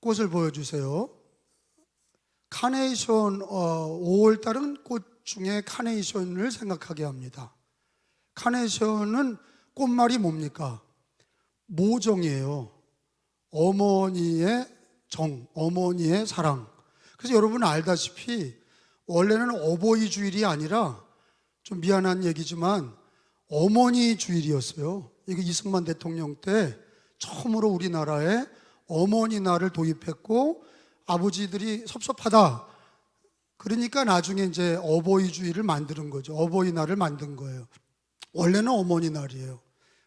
꽃을 보여주세요. 카네이션, 5월달은 꽃 중에 카네이션을 생각하게 합니다. 카네이션은 꽃말이 뭡니까? 모정이에요. 어머니의 정, 어머니의 사랑. 그래서 여러분 알다시피 원래는 어버이 주일이 아니라, 좀 미안한 얘기지만 어머니 주일이었어요. 이거 이승만 대통령 때 처음으로 우리나라에 어머니 날을 도입했고, 아버지들이 섭섭하다 그러니까 나중에 이제 어버이 주일을 만드는 거죠. 어버이날을 만든 거예요. 원래는 어머니 날이에요.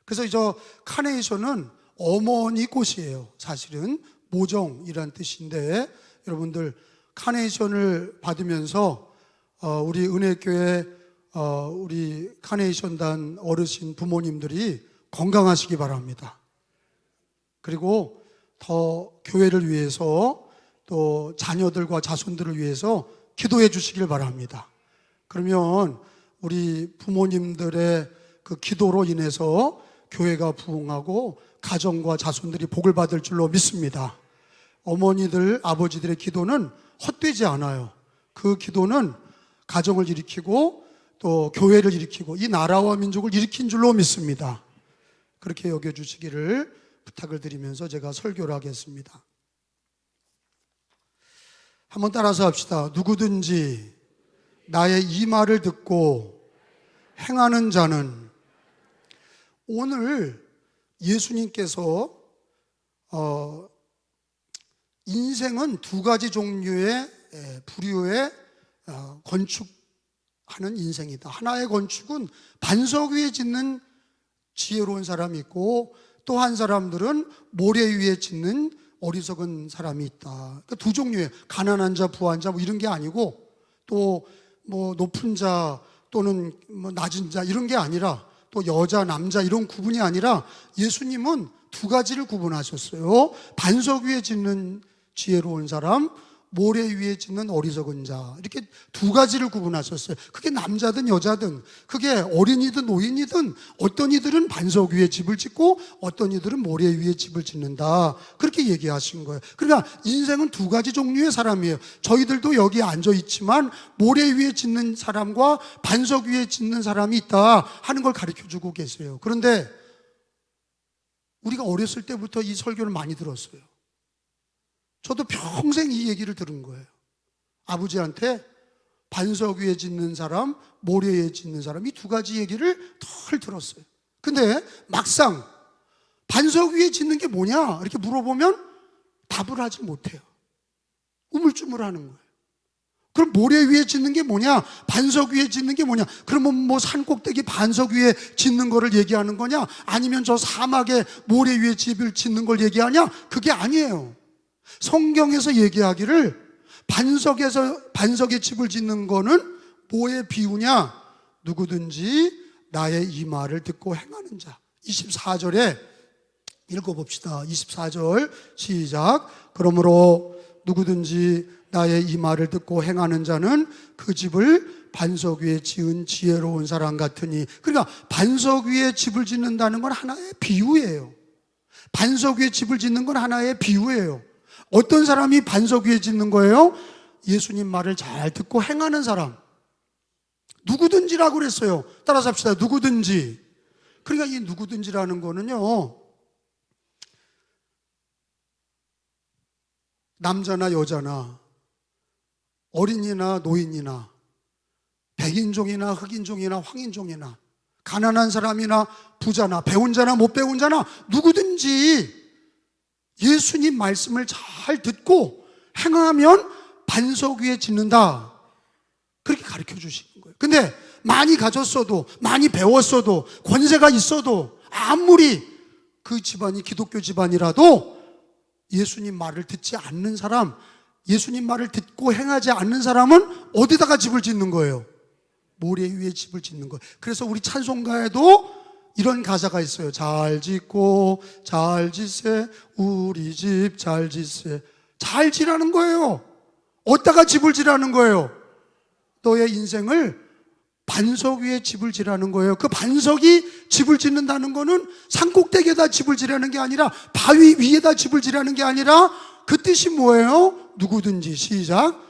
그래서 저 카네이션은 어머니 꽃이에요. 사실은 모정이란 뜻인데, 여러분들 카네이션을 받으면서 우리 은혜교회 우리 카네이션단 어르신 부모님들이 건강하시기 바랍니다. 그리고 더 교회를 위해서 또 자녀들과 자손들을 위해서 기도해 주시길 바랍니다. 그러면 우리 부모님들의 그 기도로 인해서 교회가 부흥하고 가정과 자손들이 복을 받을 줄로 믿습니다. 어머니들, 아버지들의 기도는 헛되지 않아요. 그 기도는 가정을 일으키고 또 교회를 일으키고 이 나라와 민족을 일으킨 줄로 믿습니다. 그렇게 여겨주시기를 부탁을 드리면서 제가 설교를 하겠습니다. 한번 따라서 합시다. 누구든지 나의 이 말을 듣고 행하는 자는. 오늘 예수님께서 인생은 두 가지 종류의 부류의 건축하는 인생이다. 하나의 건축은 반석 위에 짓는 지혜로운 사람이 있고, 또 한 사람들은 모래 위에 짓는 어리석은 사람이 있다. 그러니까 두 종류의, 가난한 자, 부한 자 뭐 이런 게 아니고, 또 뭐 높은 자 또는 뭐 낮은 자 이런 게 아니라, 또 여자, 남자 이런 구분이 아니라 예수님은 두 가지를 구분하셨어요. 반석 위에 짓는 지혜로운 사람, 모래 위에 짓는 어리석은 자, 이렇게 두 가지를 구분하셨어요. 그게 남자든 여자든, 그게 어린이든 노인이든, 어떤 이들은 반석 위에 집을 짓고 어떤 이들은 모래 위에 집을 짓는다, 그렇게 얘기하신 거예요. 그러니까 인생은 두 가지 종류의 사람이에요. 저희들도 여기 앉아 있지만 모래 위에 짓는 사람과 반석 위에 짓는 사람이 있다 하는 걸 가르쳐 주고 계세요. 그런데 우리가 어렸을 때부터 이 설교를 많이 들었어요. 저도 평생 이 얘기를 들은 거예요. 아버지한테 반석 위에 짓는 사람, 모래 위에 짓는 사람, 이 두 가지 얘기를 덜 들었어요. 근데 막상 반석 위에 짓는 게 뭐냐 이렇게 물어보면 답을 하지 못해요. 우물쭈물하는 거예요. 그럼 모래 위에 짓는 게 뭐냐, 반석 위에 짓는 게 뭐냐, 그러면 뭐 산꼭대기 반석 위에 짓는 거를 얘기하는 거냐, 아니면 저 사막에 모래 위에 집을 짓는 걸 얘기하냐? 그게 아니에요. 성경에서 얘기하기를 반석에 집을 짓는 거는 뭐에 비유냐? 누구든지 나의 이 말을 듣고 행하는 자. 24절에 읽어봅시다. 24절 시작. 그러므로 누구든지 나의 이 말을 듣고 행하는 자는 그 집을 반석 위에 지은 지혜로운 사람 같으니. 그러니까 반석 위에 집을 짓는다는 건 하나의 비유예요. 반석 위에 집을 짓는 건 하나의 비유예요. 어떤 사람이 반석 위에 짓는 거예요? 예수님 말을 잘 듣고 행하는 사람. 누구든지라고 그랬어요. 따라서 합시다. 누구든지. 그러니까 이 누구든지라는 거는요, 남자나 여자나 어린이나 노인이나 백인종이나 흑인종이나 황인종이나 가난한 사람이나 부자나 배운 자나 못 배운 자나 누구든지 예수님 말씀을 잘 듣고 행하면 반석 위에 짓는다, 그렇게 가르쳐 주시는 거예요. 근데 많이 가졌어도, 많이 배웠어도, 권세가 있어도, 아무리 그 집안이 기독교 집안이라도 예수님 말을 듣지 않는 사람, 예수님 말을 듣고 행하지 않는 사람은 어디다가 집을 짓는 거예요? 모래 위에 집을 짓는 거예요. 그래서 우리 찬송가에도 이런 가사가 있어요. 잘 짓고 잘 짓세, 우리 집 잘 짓세. 잘 지라는 거예요. 어디다가 집을 지라는 거예요? 너의 인생을 반석 위에 집을 지라는 거예요. 그 반석이 집을 짓는다는 거는 산꼭대기에다 집을 지라는 게 아니라, 바위 위에다 집을 지라는 게 아니라 그 뜻이 뭐예요? 누구든지, 시작,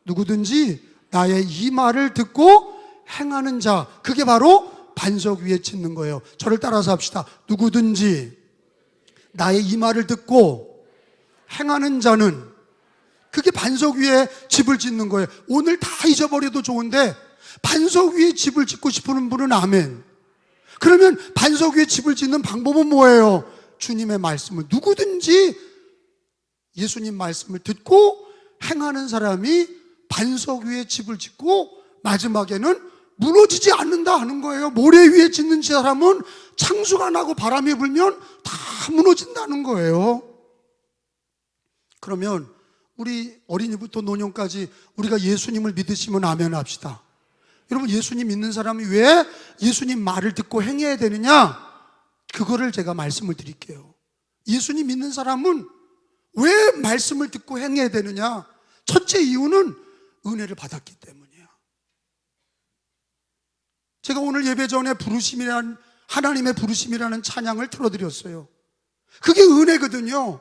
누구든지 나의 이 말을 듣고 행하는 자, 그게 바로 반석 위에 짓는 거예요. 저를 따라서 합시다. 누구든지 나의 이 말을 듣고 행하는 자는, 그게 반석 위에 집을 짓는 거예요. 오늘 다 잊어버려도 좋은데 반석 위에 집을 짓고 싶은 분은 아멘. 그러면 반석 위에 집을 짓는 방법은 뭐예요? 주님의 말씀을, 누구든지 예수님 말씀을 듣고 행하는 사람이 반석 위에 집을 짓고 마지막에는 무너지지 않는다 하는 거예요. 모래 위에 짓는 사람은 창수가 나고 바람이 불면 다 무너진다는 거예요. 그러면 우리 어린이부터 노년까지 우리가 예수님을 믿으시면 아멘 합시다. 여러분, 예수님 믿는 사람이 왜 예수님 말을 듣고 행해야 되느냐? 그거를 제가 말씀을 드릴게요. 예수님 믿는 사람은 왜 말씀을 듣고 행해야 되느냐? 첫째 이유는 은혜를 받았기 때문이에요. 제가 오늘 예배 전에 부르심이란, 하나님의 부르심이라는 찬양을 틀어드렸어요. 그게 은혜거든요.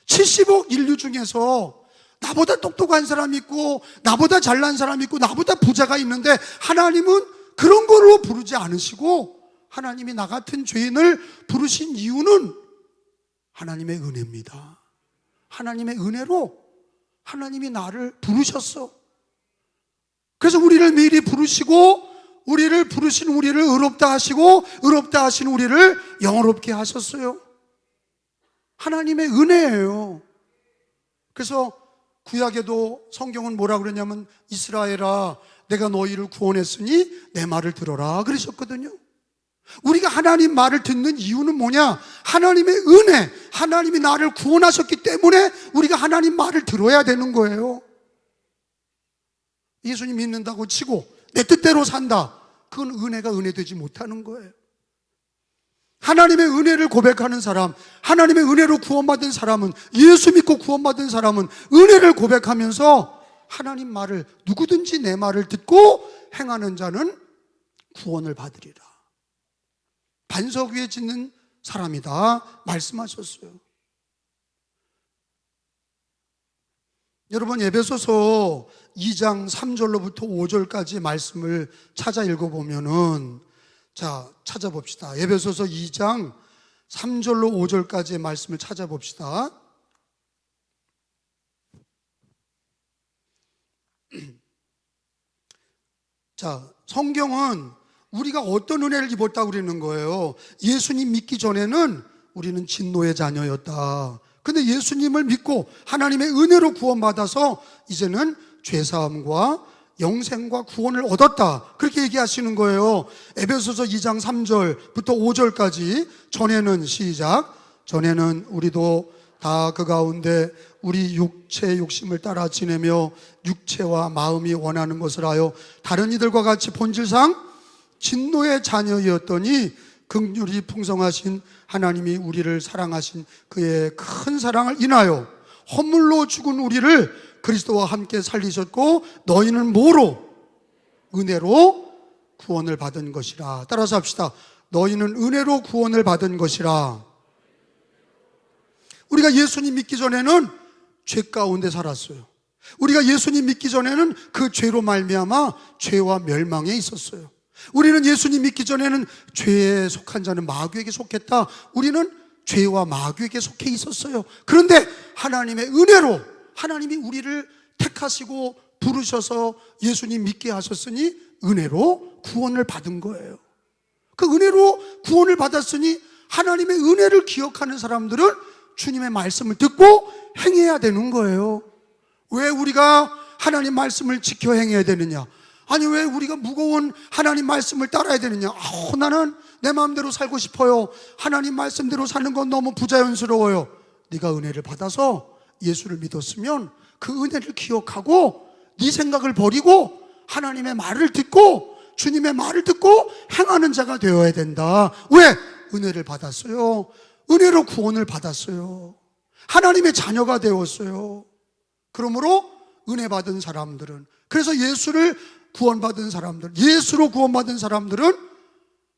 70억 인류 중에서 나보다 똑똑한 사람이 있고 나보다 잘난 사람이 있고 나보다 부자가 있는데 하나님은 그런 걸로 부르지 않으시고 하나님이 나 같은 죄인을 부르신 이유는 하나님의 은혜입니다. 하나님의 은혜로 하나님이 나를 부르셨어. 그래서 우리를 미리 부르시고 우리를 부르신 우리를 의롭다 하시고 의롭다 하신 우리를 영화롭게 하셨어요. 하나님의 은혜예요. 그래서 구약에도 성경은 뭐라 그러냐면 이스라엘아 내가 너희를 구원했으니 내 말을 들어라 그러셨거든요. 우리가 하나님 말을 듣는 이유는 뭐냐? 하나님의 은혜, 하나님이 나를 구원하셨기 때문에 우리가 하나님 말을 들어야 되는 거예요. 예수님 믿는다고 치고 내 뜻대로 산다, 그건 은혜가 은혜되지 못하는 거예요. 하나님의 은혜를 고백하는 사람, 하나님의 은혜로 구원받은 사람은, 예수 믿고 구원받은 사람은 은혜를 고백하면서 하나님 말을, 누구든지 내 말을 듣고 행하는 자는 구원을 받으리라. 반석 위에 짓는 사람이다 말씀하셨어요. 여러분, 에베소서 2장 3절로부터 5절까지 말씀을 찾아 읽어보면은, 자, 찾아봅시다. 에베소서 2장 3절로 5절까지의 말씀을 찾아봅시다. 자, 성경은 우리가 어떤 은혜를 입었다고 그러는 거예요. 예수님 믿기 전에는 우리는 진노의 자녀였다. 근데 예수님을 믿고 하나님의 은혜로 구원받아서 이제는 죄사함과 영생과 구원을 얻었다, 그렇게 얘기하시는 거예요. 에베소서 2장 3절부터 5절까지. 전에는, 시작, 전에는 우리도 다 그 가운데 우리 육체의 욕심을 따라 지내며 육체와 마음이 원하는 것을 하여 다른 이들과 같이 본질상 진노의 자녀였더니 긍휼이 풍성하신 하나님이 우리를 사랑하신 그의 큰 사랑을 인하여 허물로 죽은 우리를 그리스도와 함께 살리셨고 너희는 뭐로? 은혜로 구원을 받은 것이라. 따라서 합시다. 너희는 은혜로 구원을 받은 것이라. 우리가 예수님 믿기 전에는 죄 가운데 살았어요. 우리가 예수님 믿기 전에는 그 죄로 말미암아 죄와 멸망에 있었어요. 우리는 예수님 믿기 전에는 죄에 속한 자는 마귀에게 속했다. 우리는 죄와 마귀에게 속해 있었어요. 그런데 하나님의 은혜로 하나님이 우리를 택하시고 부르셔서 예수님 믿게 하셨으니 은혜로 구원을 받은 거예요. 그 은혜로 구원을 받았으니 하나님의 은혜를 기억하는 사람들은 주님의 말씀을 듣고 행해야 되는 거예요. 왜 우리가 하나님 말씀을 지켜 행해야 되느냐? 아니, 왜 우리가 무거운 하나님 말씀을 따라야 되느냐? 나는 내 마음대로 살고 싶어요. 하나님 말씀대로 사는 건 너무 부자연스러워요. 네가 은혜를 받아서 예수를 믿었으면 그 은혜를 기억하고 네 생각을 버리고 하나님의 말을 듣고 주님의 말을 듣고 행하는 자가 되어야 된다. 왜? 은혜를 받았어요. 은혜로 구원을 받았어요. 하나님의 자녀가 되었어요. 그러므로 은혜 받은 사람들은, 그래서 예수를 구원받은 사람들, 예수로 구원받은 사람들은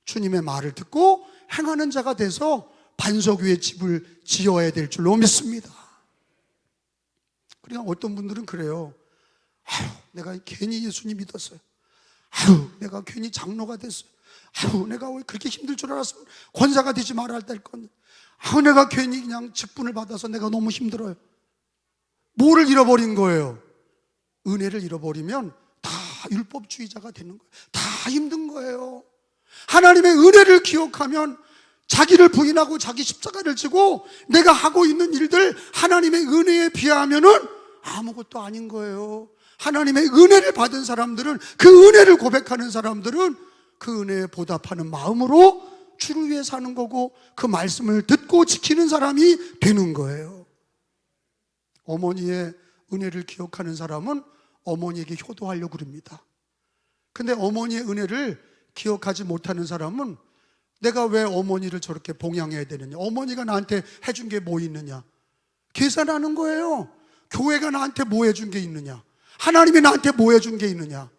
주님의 말을 듣고 행하는 자가 돼서 반석 위에 집을 지어야 될 줄로 믿습니다. 그러니까 어떤 분들은 그래요. 아유, 내가 괜히 예수님 믿었어요. 아유, 내가 괜히 장로가 됐어요. 아유, 내가 왜 그렇게 힘들 줄 알았으면 권사가 되지 말아야 될 건. 아유, 내가 괜히 그냥 직분을 받아서 내가 너무 힘들어요. 뭐를 잃어버린 거예요? 은혜를 잃어버리면 다 율법주의자가 되는 거예요. 다 힘든 거예요. 하나님의 은혜를 기억하면 자기를 부인하고 자기 십자가를 지고 내가 하고 있는 일들 하나님의 은혜에 비하면은 아무것도 아닌 거예요. 하나님의 은혜를 받은 사람들은, 그 은혜를 고백하는 사람들은 그 은혜에 보답하는 마음으로 주를 위해 사는 거고 그 말씀을 듣고 지키는 사람이 되는 거예요. 어머니의 은혜를 기억하는 사람은 어머니에게 효도하려고 그럽니다. 근데 어머니의 은혜를 기억하지 못하는 사람은 내가 왜 어머니를 저렇게 봉양해야 되느냐, 어머니가 나한테 해준 게 뭐 있느냐 계산하는 거예요. 교회가 나한테 뭐 해준 게 있느냐, 하나님이 나한테 뭐 해준 게 있느냐,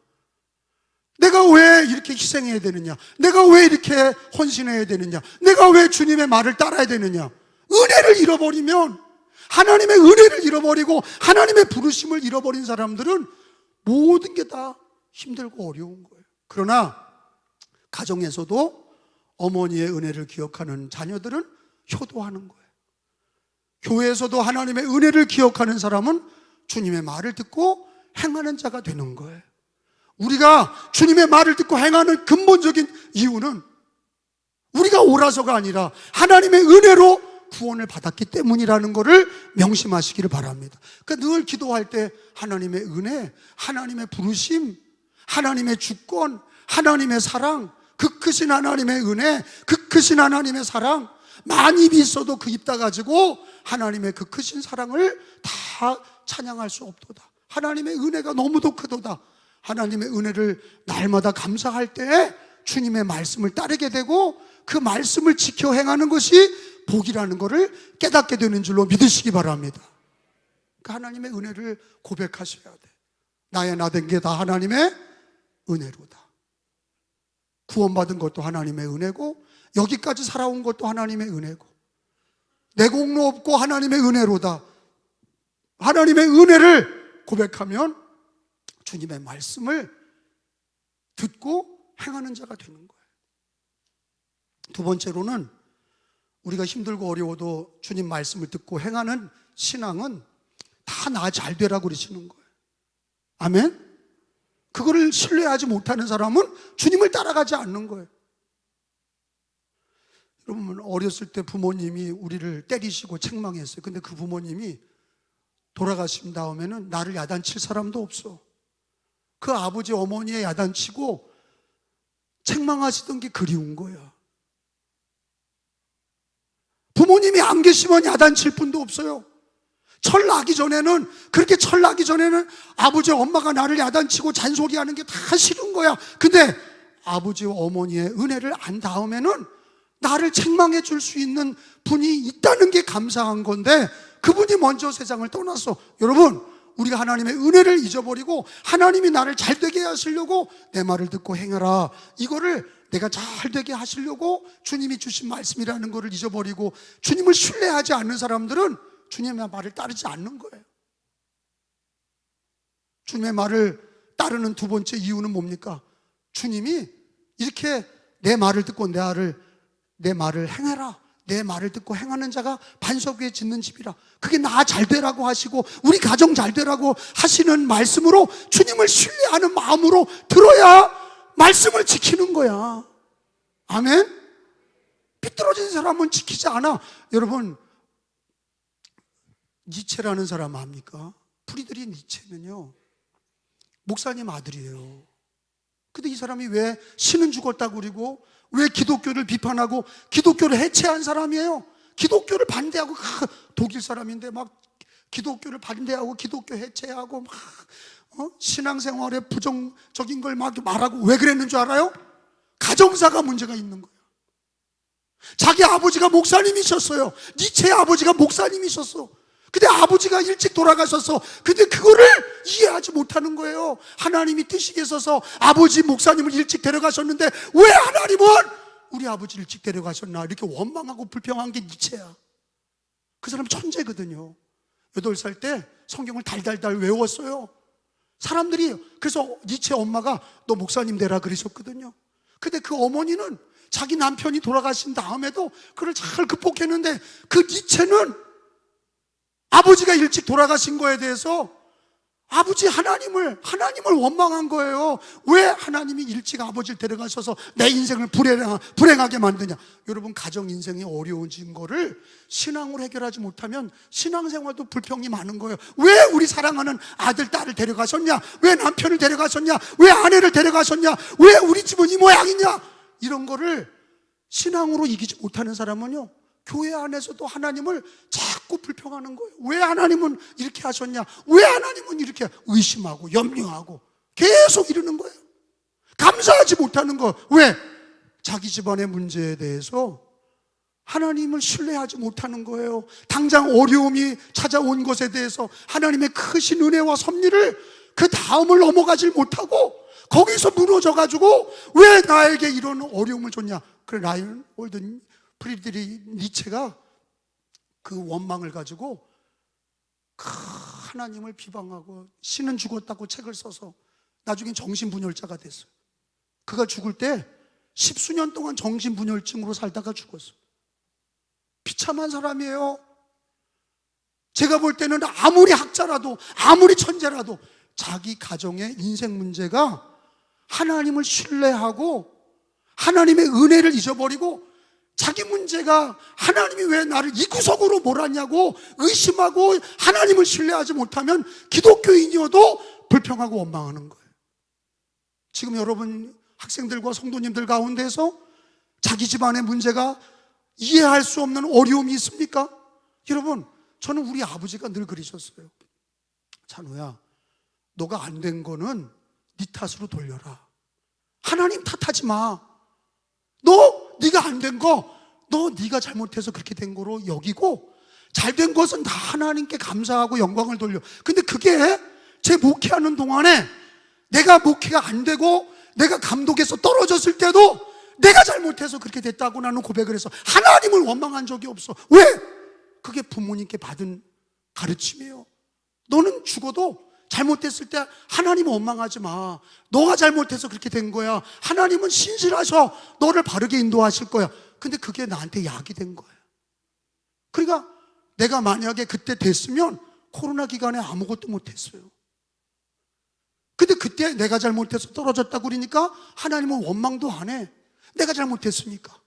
내가 왜 이렇게 희생해야 되느냐, 내가 왜 이렇게 헌신해야 되느냐, 내가 왜 주님의 말을 따라야 되느냐. 은혜를 잃어버리면, 하나님의 은혜를 잃어버리고 하나님의 부르심을 잃어버린 사람들은 모든 게 다 힘들고 어려운 거예요. 그러나 가정에서도 어머니의 은혜를 기억하는 자녀들은 효도하는 거예요. 교회에서도 하나님의 은혜를 기억하는 사람은 주님의 말을 듣고 행하는 자가 되는 거예요. 우리가 주님의 말을 듣고 행하는 근본적인 이유는 우리가 옳아서가 아니라 하나님의 은혜로 구원을 받았기 때문이라는 것을 명심하시기를 바랍니다. 그러니까 늘 기도할 때 하나님의 은혜, 하나님의 부르심, 하나님의 주권, 하나님의 사랑, 그 크신 하나님의 은혜, 그 크신 하나님의 사랑, 많은 입이 있어도 그 입 다 가지고 하나님의 그 크신 사랑을 다 찬양할 수 없도다. 하나님의 은혜가 너무도 크도다. 하나님의 은혜를 날마다 감사할 때 주님의 말씀을 따르게 되고 그 말씀을 지켜 행하는 것이 복이라는 것을 깨닫게 되는 줄로 믿으시기 바랍니다. 그러니까 하나님의 은혜를 고백하셔야 돼. 나의 나된 게 다 하나님의 은혜로다. 구원받은 것도 하나님의 은혜고 여기까지 살아온 것도 하나님의 은혜고 내 공로 없고 하나님의 은혜로다. 하나님의 은혜를 고백하면 주님의 말씀을 듣고 행하는 자가 되는 거예요. 두 번째로는 우리가 힘들고 어려워도 주님 말씀을 듣고 행하는 신앙은 다 나 잘 되라고 그러시는 거예요. 아멘? 그거를 신뢰하지 못하는 사람은 주님을 따라가지 않는 거예요. 여러분, 어렸을 때 부모님이 우리를 때리시고 책망했어요. 근데 그 부모님이 돌아가신 다음에는 나를 야단칠 사람도 없어. 그 아버지 어머니의 야단치고 책망하시던 게 그리운 거야. 부모님이 안 계시면 야단칠 분도 없어요. 철나기 전에는, 그렇게 철나기 전에는 아버지 엄마가 나를 야단치고 잔소리하는 게 다 싫은 거야. 근데 아버지와 어머니의 은혜를 안 다음에는 나를 책망해 줄 수 있는 분이 있다는 게 감사한 건데 그분이 먼저 세상을 떠났어. 여러분, 우리가 하나님의 은혜를 잊어버리고 하나님이 나를 잘 되게 하시려고 내 말을 듣고 행하라, 이거를 내가 잘 되게 하시려고 주님이 주신 말씀이라는 것을 잊어버리고 주님을 신뢰하지 않는 사람들은 주님의 말을 따르지 않는 거예요. 주님의 말을 따르는 두 번째 이유는 뭡니까? 주님이 이렇게 내 말을 듣고 내 말을 행해라, 내 말을 듣고 행하는 자가 반석 위에 짓는 집이라. 그게 나 잘 되라고 하시고 우리 가정 잘 되라고 하시는 말씀으로 주님을 신뢰하는 마음으로 들어야 말씀을 지키는 거야. 아멘? 삐뚤어진 사람은 지키지 않아. 여러분, 니체라는 사람 압니까? 프리드리히 니체는요, 목사님 아들이에요. 근데 이 사람이 왜 신은 죽었다고 그러고 왜 기독교를 비판하고 기독교를 해체한 사람이에요. 기독교를 반대하고, 독일 사람인데 막 기독교를 반대하고 기독교 해체하고 막 신앙생활에 부정적인 걸 막 말하고. 왜 그랬는 줄 알아요? 가정사가 문제가 있는 거예요. 자기 아버지가 목사님이셨어요. 니체의 아버지가 목사님이셨어. 근데 아버지가 일찍 돌아가셨어. 근데 그거를 이해하지 못하는 거예요. 하나님이 뜻이 있어서 아버지 목사님을 일찍 데려가셨는데 왜 하나님은 우리 아버지 일찍 데려가셨나, 이렇게 원망하고 불평한 게 니체야. 그 사람 천재거든요. 8살 때 성경을 달달달 외웠어요. 사람들이, 그래서 니체 엄마가 너 목사님 되라 그러셨거든요. 근데 그 어머니는 자기 남편이 돌아가신 다음에도 그걸 잘 극복했는데, 그 니체는 아버지가 일찍 돌아가신 거에 대해서 아버지 하나님을 원망한 거예요. 왜 하나님이 일찍 아버지를 데려가셔서 내 인생을 불행하게 만드냐. 여러분, 가정 인생이 어려워진 거를 신앙으로 해결하지 못하면 신앙생활도 불평이 많은 거예요. 왜 우리 사랑하는 아들, 딸을 데려가셨냐? 왜 남편을 데려가셨냐? 왜 아내를 데려가셨냐? 왜 우리 집은 이 모양이냐? 이런 거를 신앙으로 이기지 못하는 사람은요, 교회 안에서도 하나님을 자꾸 불평하는 거예요. 왜 하나님은 이렇게 하셨냐? 왜 하나님은 이렇게 의심하고 염려하고 계속 이러는 거예요. 감사하지 못하는 거. 왜? 자기 집안의 문제에 대해서 하나님을 신뢰하지 못하는 거예요. 당장 어려움이 찾아온 것에 대해서 하나님의 크신 은혜와 섭리를 그 다음을 넘어가질 못하고 거기서 무너져가지고 왜 나에게 이런 어려움을 줬냐? 그래, 라이언 올든 프리드리 니체가 그 원망을 가지고 하나님을 비방하고 신은 죽었다고 책을 써서 나중에 정신분열자가 됐어요. 그가 죽을 때 10수년 동안 정신분열증으로 살다가 죽었어요. 비참한 사람이에요. 제가 볼 때는 아무리 학자라도 아무리 천재라도 자기 가정의 인생 문제가 하나님을 신뢰하고 하나님의 은혜를 잊어버리고 자기 문제가 하나님이 왜 나를 이 구석으로 몰았냐고 의심하고 하나님을 신뢰하지 못하면 기독교인이어도 불평하고 원망하는 거예요. 지금 여러분 학생들과 성도님들 가운데서 자기 집안의 문제가 이해할 수 없는 어려움이 있습니까? 여러분, 저는 우리 아버지가 늘 그러셨어요. 찬우야, 너가 안 된 거는 네 탓으로 돌려라. 하나님 탓하지 마. 네가 안 된 거, 네가 잘못해서 그렇게 된 거로 여기고 잘된 것은 다 하나님께 감사하고 영광을 돌려. 근데 그게 제 목회하는 동안에 내가 목회가 안 되고 내가 감독에서 떨어졌을 때도 내가 잘못해서 그렇게 됐다고 나는 고백을 해서 하나님을 원망한 적이 없어. 왜? 그게 부모님께 받은 가르침이에요. 너는 죽어도 잘못됐을 때 하나님을 원망하지 마. 너가 잘못해서 그렇게 된 거야. 하나님은 신실하셔 너를 바르게 인도하실 거야. 근데 그게 나한테 약이 된 거야. 그러니까 내가 만약에 그때 됐으면 코로나 기간에 아무것도 못했어요. 근데 그때 내가 잘못해서 떨어졌다고 그러니까 하나님은 원망도 안 해. 내가 잘못했으니까.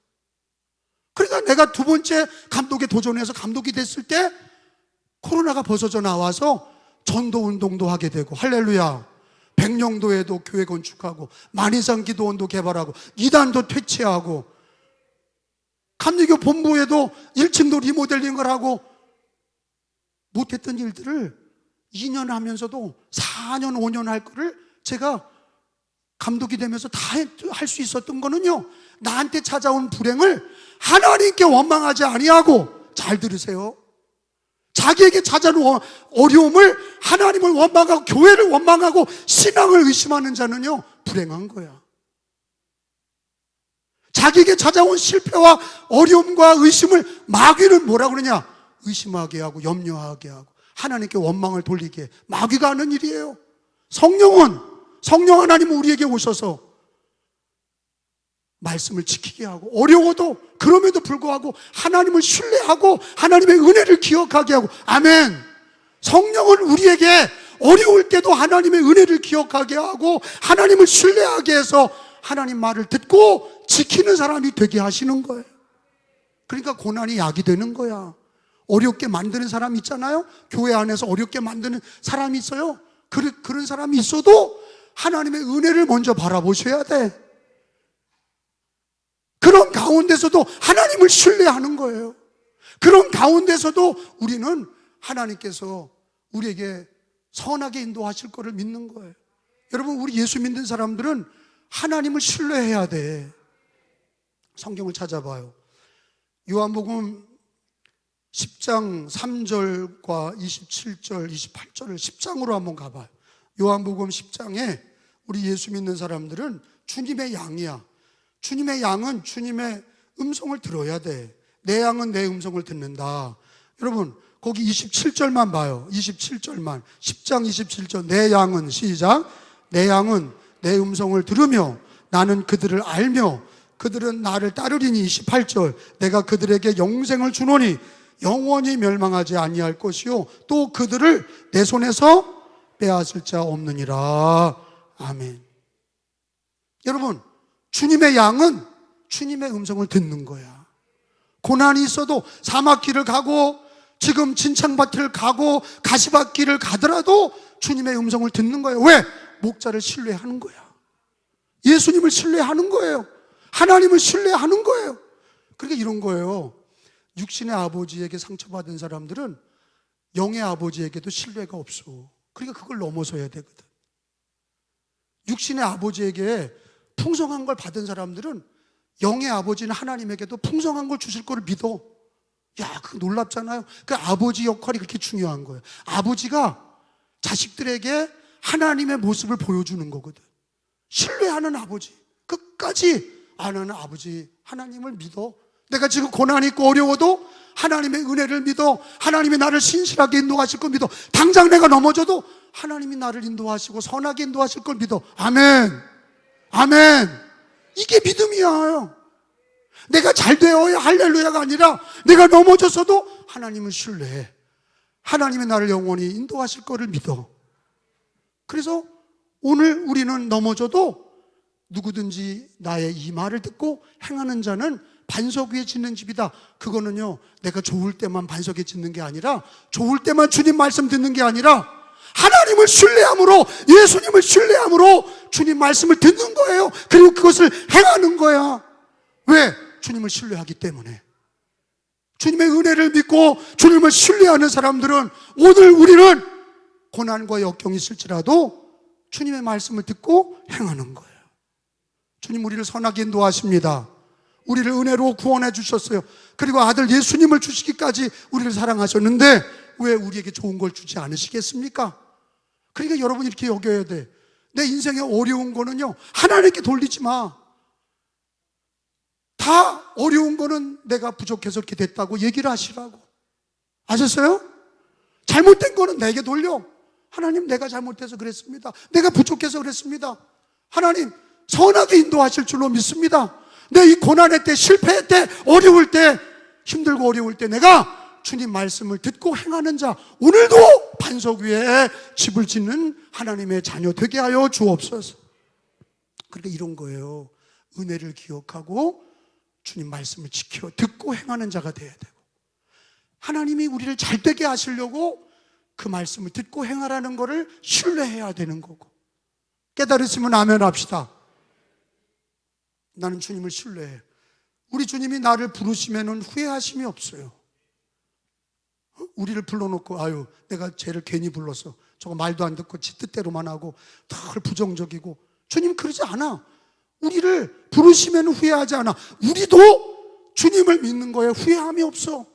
그러니까 내가 두 번째 감독에 도전해서 감독이 됐을 때 코로나가 벗어져 나와서 전도 운동도 하게 되고, 할렐루야, 백령도에도 교회 건축하고 만이산 기도원도 개발하고 이단도 퇴치하고 감리교 본부에도 1층도 리모델링을 하고 못했던 일들을 2년 하면서도 4년 5년 할 거를 제가 감독이 되면서 다 할 수 있었던 거는요, 나한테 찾아온 불행을 하나님께 원망하지 아니하고, 잘 들으세요, 자기에게 찾아온 어려움을 하나님을 원망하고 교회를 원망하고 신앙을 의심하는 자는요 불행한 거야. 자기에게 찾아온 실패와 어려움과 의심을 마귀는 뭐라 그러냐? 의심하게 하고 염려하게 하고 하나님께 원망을 돌리게 해. 마귀가 하는 일이에요. 성령 하나님은 우리에게 오셔서 말씀을 지키게 하고 어려워도 그럼에도 불구하고 하나님을 신뢰하고 하나님의 은혜를 기억하게 하고, 아멘. 성령은 우리에게 어려울 때도 하나님의 은혜를 기억하게 하고 하나님을 신뢰하게 해서 하나님 말을 듣고 지키는 사람이 되게 하시는 거예요. 그러니까 고난이 약이 되는 거야. 어렵게 만드는 사람 있잖아요. 교회 안에서 어렵게 만드는 사람이 있어요. 그런 사람이 있어도 하나님의 은혜를 먼저 바라보셔야 돼. 그런 가운데서도 하나님을 신뢰하는 거예요. 그런 가운데서도 우리는 하나님께서 우리에게 선하게 인도하실 거를 믿는 거예요. 여러분, 우리 예수 믿는 사람들은 하나님을 신뢰해야 돼. 성경을 찾아봐요. 요한복음 10장 3절과 27절, 28절을 10장으로 한번 가봐요. 요한복음 10장에 우리 예수 믿는 사람들은 주님의 양이야. 주님의 양은 주님의 음성을 들어야 돼. 내 양은 내 음성을 듣는다. 여러분, 거기 27절만 봐요. 27절만. 10장 27절. 내 양은, 시작. 내 양은 내 음성을 들으며 나는 그들을 알며 그들은 나를 따르리니. 28절. 내가 그들에게 영생을 주노니 영원히 멸망하지 아니할 것이요 또 그들을 내 손에서 빼앗을 자 없느니라. 아멘. 여러분, 주님의 양은 주님의 음성을 듣는 거야. 고난이 있어도 사막길을 가고 지금 진창밭을 가고 가시밭길을 가더라도 주님의 음성을 듣는 거예요. 왜? 목자를 신뢰하는 거야. 예수님을 신뢰하는 거예요. 하나님을 신뢰하는 거예요. 그러니까 이런 거예요. 육신의 아버지에게 상처받은 사람들은 영의 아버지에게도 신뢰가 없어. 그러니까 그걸 넘어서야 되거든. 육신의 아버지에게 풍성한 걸 받은 사람들은 영의 아버지는 하나님에게도 풍성한 걸 주실 거를 믿어. 야, 그거 놀랍잖아요. 그 아버지 역할이 그렇게 중요한 거예요. 아버지가 자식들에게 하나님의 모습을 보여주는 거거든. 신뢰하는 아버지, 끝까지 아는 아버지, 하나님을 믿어. 내가 지금 고난이 있고 어려워도 하나님의 은혜를 믿어. 하나님이 나를 신실하게 인도하실 걸 믿어. 당장 내가 넘어져도 하나님이 나를 인도하시고 선하게 인도하실 걸 믿어. 아멘. 아멘. 이게 믿음이야. 내가 잘 되어야 할렐루야가 아니라 내가 넘어졌어도 하나님을 신뢰해. 하나님이 나를 영원히 인도하실 거를 믿어. 그래서 오늘 우리는 넘어져도 누구든지 나의 이 말을 듣고 행하는 자는 반석 위에 짓는 집이다. 그거는요, 내가 좋을 때만 반석에 짓는 게 아니라, 좋을 때만 주님 말씀 듣는 게 아니라 하나님을 신뢰함으로, 예수님을 신뢰함으로 주님 말씀을 듣는 거예요. 그리고 그것을 행하는 거야. 왜? 주님을 신뢰하기 때문에. 주님의 은혜를 믿고 주님을 신뢰하는 사람들은 오늘 우리는 고난과 역경이 있을지라도 주님의 말씀을 듣고 행하는 거예요. 주님 우리를 선하게 인도하십니다. 우리를 은혜로 구원해 주셨어요. 그리고 아들 예수님을 주시기까지 우리를 사랑하셨는데 왜 우리에게 좋은 걸 주지 않으시겠습니까? 그러니까 여러분 이렇게 여겨야 돼. 내 인생에 어려운 거는요, 하나님께 돌리지 마. 다 어려운 거는 내가 부족해서 이렇게 됐다고 얘기를 하시라고. 아셨어요? 잘못된 거는 내게 돌려. 하나님, 내가 잘못해서 그랬습니다. 내가 부족해서 그랬습니다. 하나님 선하게 인도하실 줄로 믿습니다. 내 이 고난의 때, 실패의 때, 어려울 때, 힘들고 어려울 때 내가 주님 말씀을 듣고 행하는 자, 오늘도 반석 위에 집을 짓는 하나님의 자녀 되게 하여 주옵소서. 그러니까 이런 거예요. 은혜를 기억하고 주님 말씀을 지켜 듣고 행하는 자가 되어야 되고, 하나님이 우리를 잘되게 하시려고 그 말씀을 듣고 행하라는 것을 신뢰해야 되는 거고. 깨달으시면 아멘 합시다. 나는 주님을 신뢰해. 우리 주님이 나를 부르시면 후회하심이 없어요. 우리를 불러놓고 아유 내가 쟤를 괜히 불렀어, 저거 말도 안 듣고 지 뜻대로만 하고 덜 부정적이고, 주님 그러지 않아. 우리를 부르시면 후회하지 않아. 우리도 주님을 믿는 거에 후회함이 없어.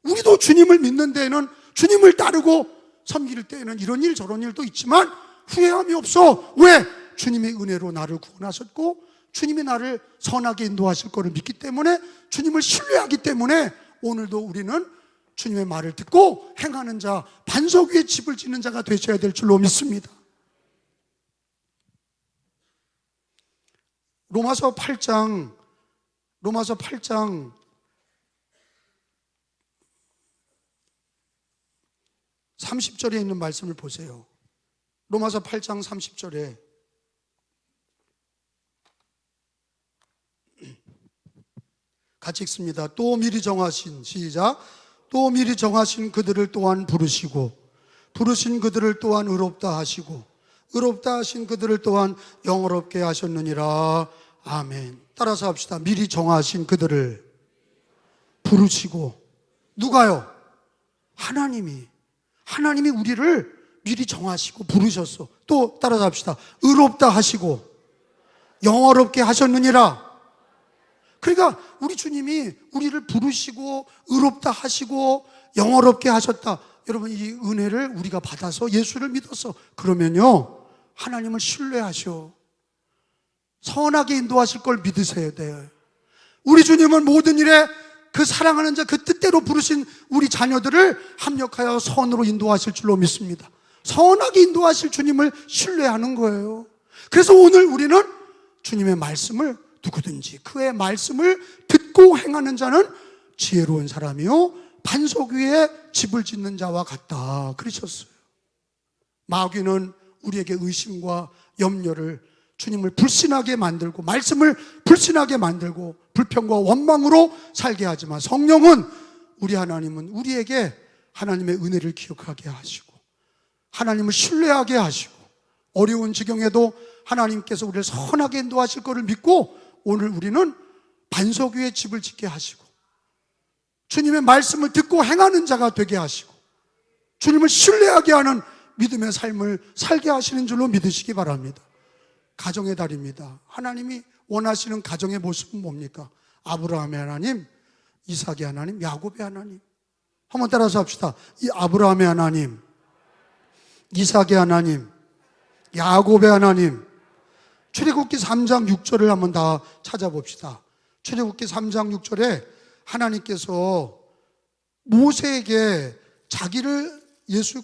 우리도 주님을 믿는 데에는, 주님을 따르고 섬길 때에는 이런 일 저런 일도 있지만 후회함이 없어. 왜? 주님의 은혜로 나를 구원하셨고 주님이 나를 선하게 인도하실 것을 믿기 때문에, 주님을 신뢰하기 때문에 오늘도 우리는 주님의 말을 듣고 행하는 자, 반석 위에 집을 짓는 자가 되셔야 될 줄로 믿습니다. 로마서 8장 30절에 있는 말씀을 보세요. 로마서 8장 30절에 같이 읽습니다. 또 미리 정하신, 시작. 또 미리 정하신 그들을 또한 부르시고 부르신 그들을 또한 의롭다 하시고 의롭다 하신 그들을 또한 영어롭게 하셨느니라. 아멘. 따라서 합시다. 미리 정하신 그들을 부르시고. 누가요? 하나님이 우리를 미리 정하시고 부르셨어. 또 따라서 합시다. 의롭다 하시고 영어롭게 하셨느니라. 그러니까 우리 주님이 우리를 부르시고 의롭다 하시고 영어롭게 하셨다. 여러분 이 은혜를 우리가 받아서 예수를 믿었어. 그러면요 하나님을 신뢰하셔. 선하게 인도하실 걸 믿으셔야 돼요. 우리 주님은 모든 일에 그 사랑하는 자, 그 뜻대로 부르신 우리 자녀들을 합력하여 선으로 인도하실 줄로 믿습니다. 선하게 인도하실 주님을 신뢰하는 거예요. 그래서 오늘 우리는 주님의 말씀을 누구든지 그의 말씀을 듣고 행하는 자는 지혜로운 사람이요 반석 위에 집을 짓는 자와 같다 그러셨어요. 마귀는 우리에게 의심과 염려를, 주님을 불신하게 만들고 말씀을 불신하게 만들고 불평과 원망으로 살게 하지만, 성령은, 우리 하나님은 우리에게 하나님의 은혜를 기억하게 하시고 하나님을 신뢰하게 하시고 어려운 지경에도 하나님께서 우리를 선하게 인도하실 것을 믿고 오늘 우리는 반석 위에 집을 짓게 하시고 주님의 말씀을 듣고 행하는 자가 되게 하시고 주님을 신뢰하게 하는 믿음의 삶을 살게 하시는 줄로 믿으시기 바랍니다. 가정의 달입니다. 하나님이 원하시는 가정의 모습은 뭡니까? 아브라함의 하나님, 이삭의 하나님, 야곱의 하나님. 한번 따라서 합시다. 이 아브라함의 하나님, 이삭의 하나님, 야곱의 하나님. 출애굽기 3장 6절을 한번 다 찾아봅시다. 출애굽기 3장 6절에 하나님께서 모세에게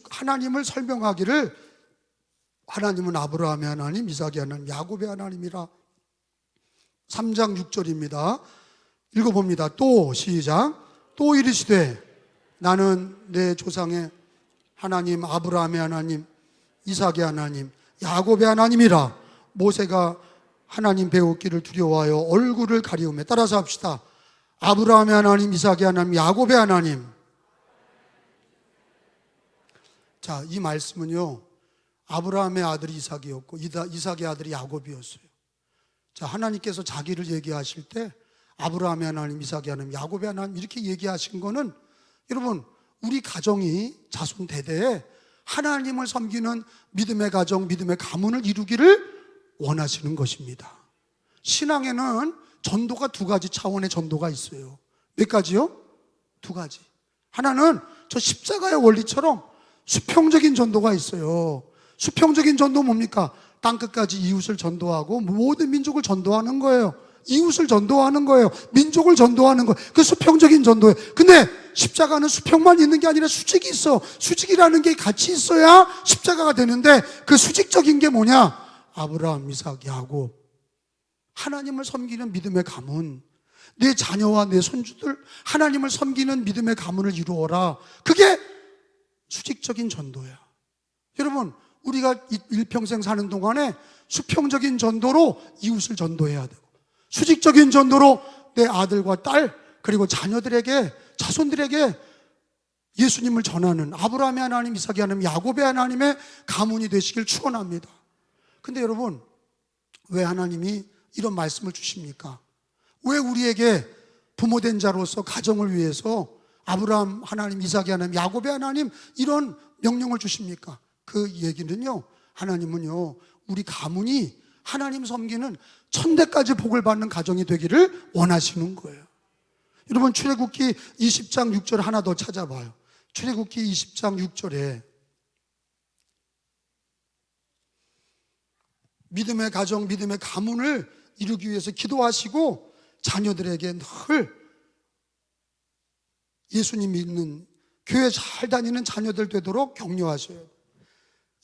하나님을 설명하기를, 하나님은 아브라함의 하나님, 이삭의 하나님, 야곱의 하나님이라. 3장 6절입니다. 읽어봅니다. 또 시작. 또 이르시되 나는 내 조상의 하나님 아브라함의 하나님, 이삭의 하나님, 야곱의 하나님이라. 모세가 하나님 배우기를 두려워하여 얼굴을 가리우며. 따라서 합시다. 아브라함의 하나님, 이삭의 하나님, 야곱의 하나님. 자, 이 말씀은요, 아브라함의 아들이 이삭이었고 이삭의 아들이 야곱이었어요. 자, 하나님께서 자기를 얘기하실 때 아브라함의 하나님, 이삭의 하나님, 야곱의 하나님 이렇게 얘기하신 거는, 여러분, 우리 가정이 자손 대대에 하나님을 섬기는 믿음의 가정, 믿음의 가문을 이루기를 원하시는 것입니다. 신앙에는 전도가 두 가지 차원의 전도가 있어요. 몇 가지요? 두 가지. 하나는 저 십자가의 원리처럼 수평적인 전도가 있어요. 수평적인 전도 뭡니까? 땅끝까지 이웃을 전도하고 모든 민족을 전도하는 거예요. 이웃을 전도하는 거예요. 민족을 전도하는 거예요. 그 수평적인 전도예요. 근데 십자가는 수평만 있는 게 아니라 수직이 있어. 수직이라는 게 같이 있어야 십자가가 되는데, 그 수직적인 게 뭐냐? 아브라함, 이삭, 야곱. 하나님을 섬기는 믿음의 가문, 내 자녀와 내 손주들 하나님을 섬기는 믿음의 가문을 이루어라. 그게 수직적인 전도야. 여러분, 우리가 일평생 사는 동안에 수평적인 전도로 이웃을 전도해야 되고, 수직적인 전도로 내 아들과 딸, 그리고 자녀들에게, 자손들에게 예수님을 전하는 아브라함의 하나님, 이삭의 하나님, 야곱의 하나님의 가문이 되시길 축원합니다. 근데 여러분, 왜 하나님이 이런 말씀을 주십니까? 왜 우리에게 부모된 자로서 가정을 위해서 아브라함 하나님, 이삭의 하나님, 야곱의 하나님 이런 명령을 주십니까? 그 얘기는요, 하나님은요, 우리 가문이 하나님 섬기는 천대까지 복을 받는 가정이 되기를 원하시는 거예요. 여러분, 출애굽기 20장 6절 하나 더 찾아봐요. 출애굽기 20장 6절에 믿음의 가정, 믿음의 가문을 이루기 위해서 기도하시고 자녀들에게 늘 예수님 믿는, 교회 잘 다니는 자녀들 되도록 격려하셔요.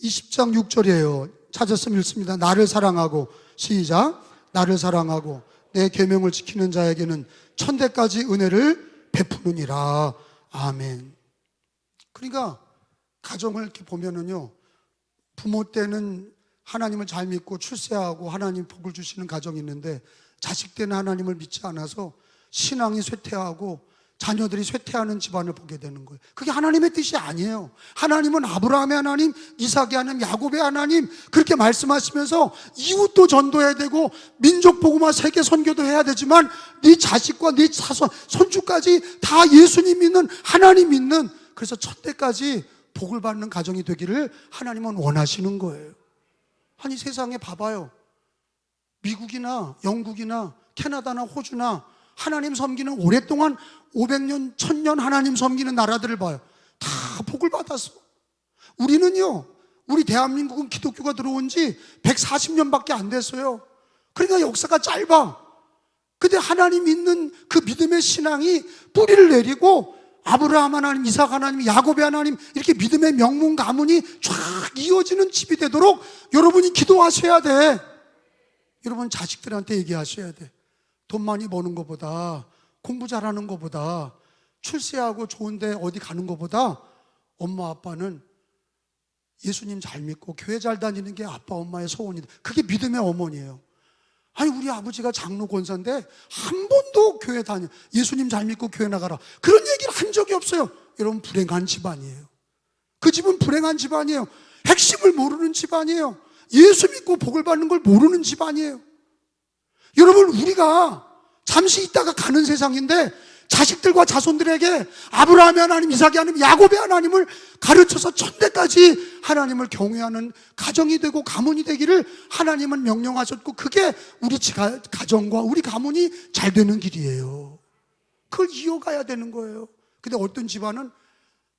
20장 6절이에요. 찾았으면 읽습니다. 나를 사랑하고, 시작. 나를 사랑하고 내 계명을 지키는 자에게는 천대까지 은혜를 베푸느니라. 아멘. 그러니까 가정을 이렇게 보면은요, 부모 때는 하나님을 잘 믿고 출세하고 하나님 복을 주시는 가정이 있는데, 자식 때는 하나님을 믿지 않아서 신앙이 쇠퇴하고 자녀들이 쇠퇴하는 집안을 보게 되는 거예요. 그게 하나님의 뜻이 아니에요. 하나님은 아브라함의 하나님, 이삭의 하나님, 야곱의 하나님 그렇게 말씀하시면서 이웃도 전도해야 되고 민족 복음화 세계 선교도 해야 되지만 네 자식과 네 자손, 손주까지 다 예수님 믿는, 하나님 믿는, 그래서 천대까지 복을 받는 가정이 되기를 하나님은 원하시는 거예요. 아니, 세상에 봐봐요. 미국이나 영국이나 캐나다나 호주나 하나님 섬기는, 오랫동안 500년, 1000년 하나님 섬기는 나라들을 봐요. 다 복을 받았어. 우리는요, 우리 대한민국은 기독교가 들어온 지 140년밖에 안 됐어요. 그러니까 역사가 짧아. 근데 하나님 믿는 그 믿음의 신앙이 뿌리를 내리고 아브라함 하나님, 이삭 하나님, 야곱의 하나님, 이렇게 믿음의 명문 가문이 쫙 이어지는 집이 되도록 여러분이 기도하셔야 돼. 여러분 자식들한테 얘기하셔야 돼. 돈 많이 버는 것보다, 공부 잘하는 것보다, 출세하고 좋은데 어디 가는 것보다 엄마 아빠는 예수님 잘 믿고 교회 잘 다니는 게 아빠 엄마의 소원이다. 그게 믿음의 어머니예요. 아니 우리 아버지가 장로 권사인데 한 번도 교회 다녀, 예수님 잘 믿고 교회 나가라, 그런 얘기를 한 적이 없어요. 여러분 불행한 집안이에요. 그 집은 불행한 집안이에요. 핵심을 모르는 집안이에요. 예수 믿고 복을 받는 걸 모르는 집안이에요. 여러분 우리가 잠시 있다가 가는 세상인데 자식들과 자손들에게 아브라함의 하나님, 이삭의 하나님, 야곱의 하나님을 가르쳐서 천대까지 하나님을 경외하는 가정이 되고 가문이 되기를 하나님은 명령하셨고, 그게 우리 가정과 우리 가문이 잘 되는 길이에요. 그걸 이어가야 되는 거예요. 근데 어떤 집안은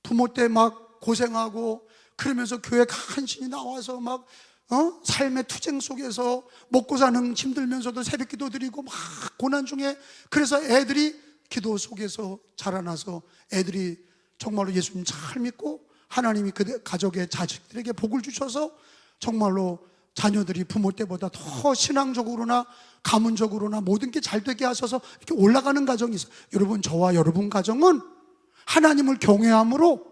부모 때 막 고생하고 그러면서 교회 간신히 나와서 막 삶의 투쟁 속에서 먹고 사는 힘들면서도 새벽 기도 드리고 막 고난 중에, 그래서 애들이 기도 속에서 자라나서 애들이 정말로 예수님 잘 믿고 하나님이 그 가족의 자식들에게 복을 주셔서 정말로 자녀들이 부모 때보다 더 신앙적으로나 가문적으로나 모든 게 잘 되게 하셔서 이렇게 올라가는 가정이 있어요. 여러분 저와 여러분 가정은 하나님을 경외함으로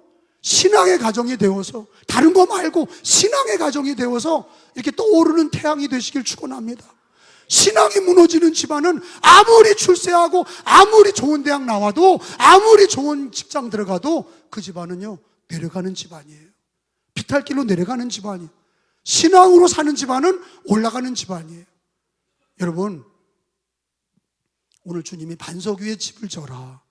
신앙의 가정이 되어서, 다른 거 말고 신앙의 가정이 되어서 이렇게 떠오르는 태양이 되시길 축원합니다. 신앙이 무너지는 집안은 아무리 출세하고 아무리 좋은 대학 나와도 아무리 좋은 직장 들어가도 그 집안은요 내려가는 집안이에요. 비탈길로 내려가는 집안이에요. 신앙으로 사는 집안은 올라가는 집안이에요. 여러분 오늘 주님이 반석 위에 집을 져라,